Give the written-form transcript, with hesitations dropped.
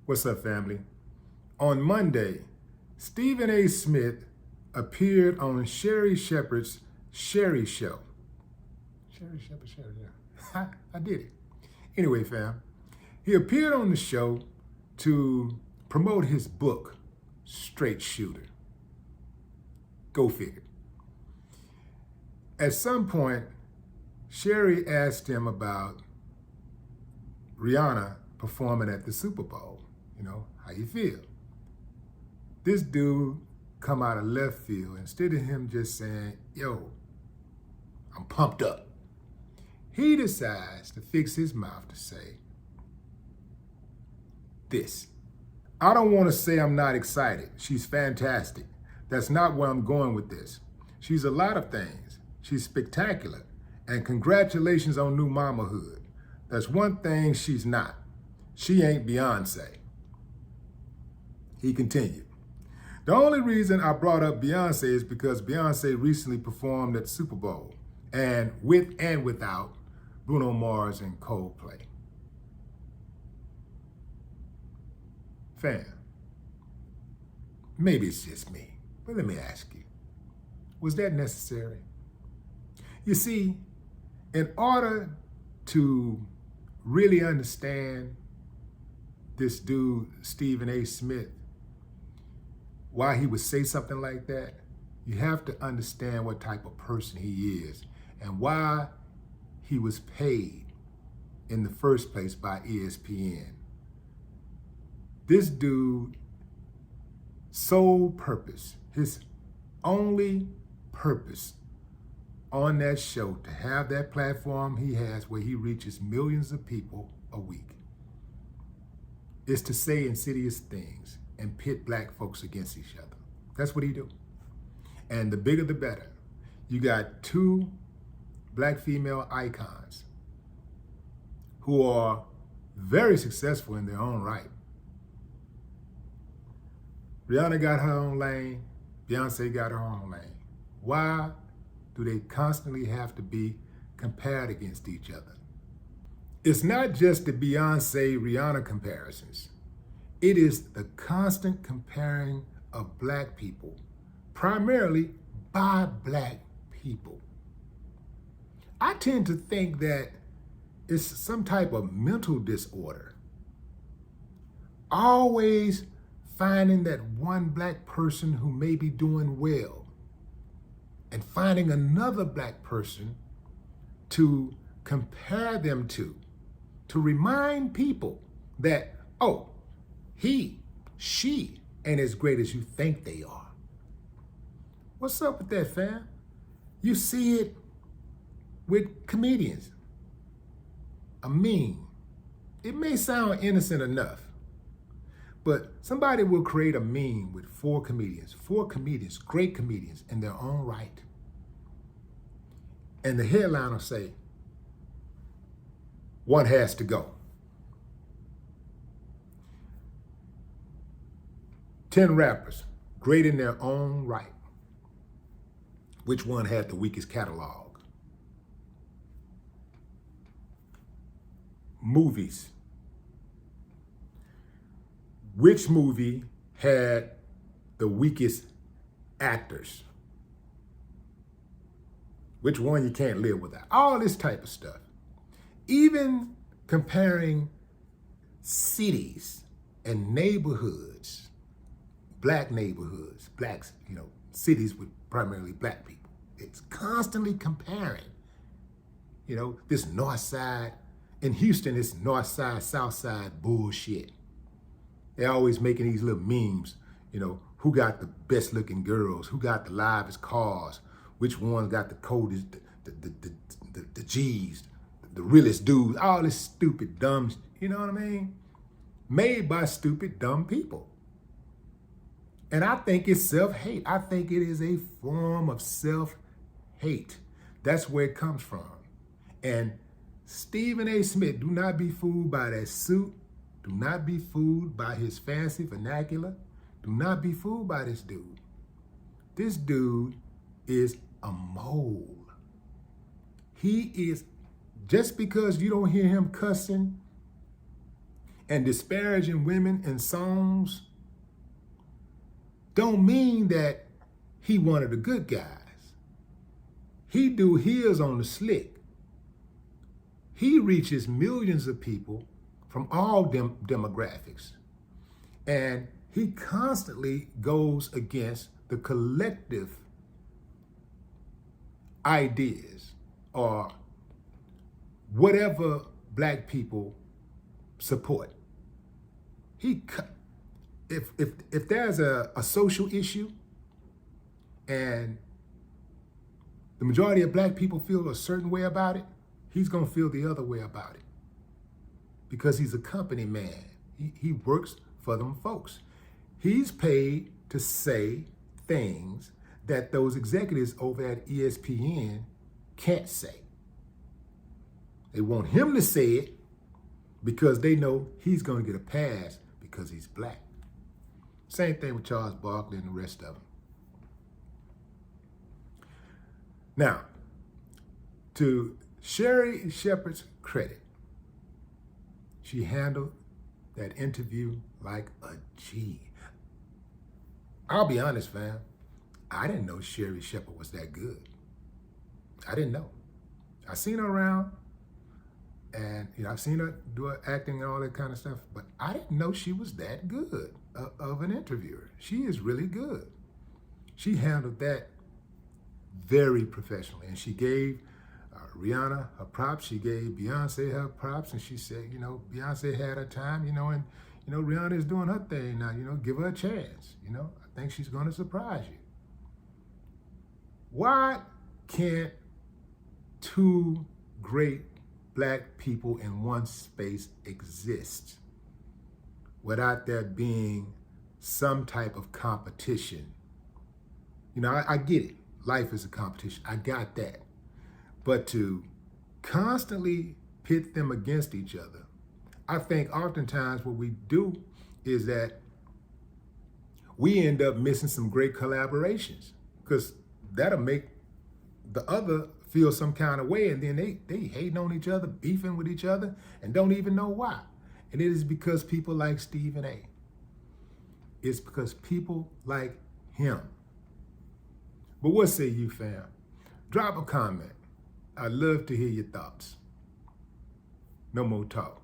What's up, family? On Monday, Stephen A. Smith appeared on Sherry Shepherd's Sherry Show. Sherry Shepherd, Sherry, yeah. I did it. Anyway, fam, he appeared on the show to promote his book, Straight Shooter. Go figure. At some point, Sherry asked him about Rihanna performing at the Super Bowl. You know, how you feel? This dude come out of left field. Instead of him just saying, yo, I'm pumped up, he decides to fix his mouth to say this. I don't want to say I'm not excited. She's fantastic. That's not where I'm going with this. She's a lot of things. She's spectacular. And congratulations on new mamahood. That's one thing she's not. She ain't Beyonce. He continued. The only reason I brought up Beyonce is because Beyonce recently performed at Super Bowl, and with and without Bruno Mars and Coldplay. Fam, maybe it's just me, but let me ask you, was that necessary? You see, in order to really understand this dude, Stephen A. Smith, why he would say something like that, you have to understand what type of person he is and why he was paid in the first place by ESPN. This dude, sole purpose, his only purpose on that show, to have that platform he has where he reaches millions of people a week, is to say insidious things and pit black folks against each other. That's what he do. And the bigger the better. You got two black female icons who are very successful in their own right. Rihanna got her own lane, Beyonce got her own lane. Why do they constantly have to be compared against each other? It's not just the Beyonce-Rihanna comparisons. It is the constant comparing of black people, primarily by black people. I tend to think that it's some type of mental disorder. Always finding that one black person who may be doing well and finding another black person to compare them to remind people that, oh, she ain't as great as you think they are. What's up with that, fam? You see it with comedians. A meme. It may sound innocent enough, but somebody will create a meme with four comedians, great comedians in their own right. And the headline will say, one has to go. 10 rappers, great in their own right. Which one had the weakest catalog? Movies. Which movie had the weakest actors? Which one you can't live without? All this type of stuff. Even comparing cities and neighborhoods, black neighborhoods, cities with primarily black people. It's constantly comparing, this north side. In Houston, it's north side, south side bullshit. They're always making these little memes, who got the best looking girls, who got the livest cars, which one got the coldest, the G's, the realest dudes, all this stupid, dumb, you know what I mean? Made by stupid, dumb people. And I think it's self-hate. I think it is a form of self-hate. That's where it comes from. And Stephen A. Smith, do not be fooled by that suit. Do not be fooled by his fancy vernacular. Do not be fooled by this dude. This dude is a mole. He is, just because you don't hear him cussing and disparaging women in songs don't mean that he one of the good guys. He do his on the slick. He reaches millions of people from all demographics. And he constantly goes against the collective ideas or whatever black people support. If there's a social issue and the majority of black people feel a certain way about it, he's gonna feel the other way about it because he's a company man. He works for them folks. He's paid to say things that those executives over at ESPN can't say. They want him to say it because they know he's going to get a pass because he's black. Same thing with Charles Barkley and the rest of them. Now, to Sherri Shepherd's credit, she handled that interview like a G. I'll be honest, fam. I didn't know Sherri Shepherd was that good. I didn't know. I seen her around, and I've seen her do her acting and all that kind of stuff, but I didn't know she was that good of an interviewer. She is really good. She handled that very professionally, and she gave Rihanna her props. She gave Beyonce her props, and she said, Beyonce had her time, and Rihanna is doing her thing now. Give her a chance. I think she's going to surprise you. Why can't two great black people in one space exist without there being some type of competition? I get it. Life is a competition. I got that. But to constantly pit them against each other, I think oftentimes what we do is that we end up missing some great collaborations because that'll make the other feel some kind of way, and then they hating on each other, beefing with each other, and don't even know why. And it is because people like Stephen A. It's because people like him. But what say you, fam? Drop a comment. I'd love to hear your thoughts. No more talk.